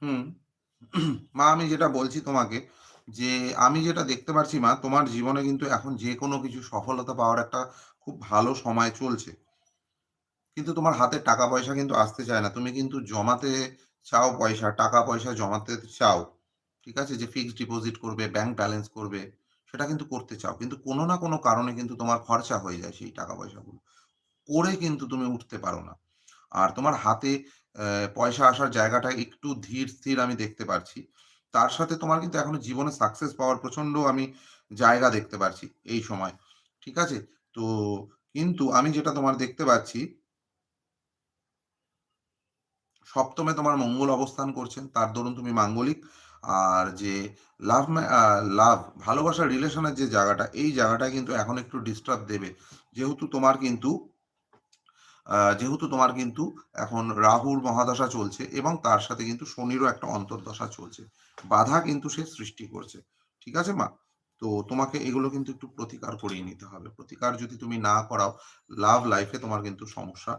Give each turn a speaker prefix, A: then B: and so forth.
A: হুম। মা আমি যেটা বলছি তোমাকে যে, আমি যেটা দেখতে পারছি মা, তোমার জীবনে কিন্তু এখন যেকোনো কিছু সফলতা পাওয়ার একটা খুব ভালো সময় চলছে। কিন্তু তোমার হাতে টাকা-পয়সা কিন্তু আসতে চায় না। তুমি কিন্তু জমাতে চাও পয়সা, টাকা-পয়সা জমাতে চাও। ঠিক আছে? যে ফিক্সড ডিপোজিট করবে, ব্যাংক ব্যালেন্স করবে, সেটা কিন্তু করতে চাও। কিন্তু কোনো না কোনো কারণে কিন্তু তোমার খরচা হয়ে যায় সেই টাকা-পয়সাগুলো। করে কিন্তু তুমি উঠতে পারো না। আর তোমার হাতে পয়সা আসার জায়গাটা একটু ধীর-স্থির আমি দেখতে পারছি। তার সাথে তোমার কিন্তু এখনো জীবনে সাকসেস পাওয়ার প্রচন্ড আমি জায়গা দেখতে পারছি এই সময়। ঠিক আছে? তো কিন্তু আমি যেটা তোমার দেখতে পাচ্ছি, সপ্তমে তোমার মঙ্গল অবস্থান করছেন। তার দরুন তুমি মাঙ্গলিক। আর যে লাভ ম্যা আ লাভ ভালোবাসার রিলেশন এর যে জায়গাটা, এই জায়গাটায় কিন্তু এখন একটু ডিস্টার্ব দেবে। যেহেতু তোমার কিন্তু যেহেতু তোমার কিন্তু এখন রাহুর মহাদশা চলছে এবং তার সাথে কিন্তু শনিরও একটা অন্তর্দশা চলছে। বাধা কিন্তু সে সৃষ্টি করছে। ঠিক আছে মা? তো তোমাকে এগুলো কিন্তু একটু প্রতিকার করিয়ে নিতে হবে। প্রতিকার যদি তুমি না করাও, লাভ লাইফ এ তোমার কিন্তু সমস্যা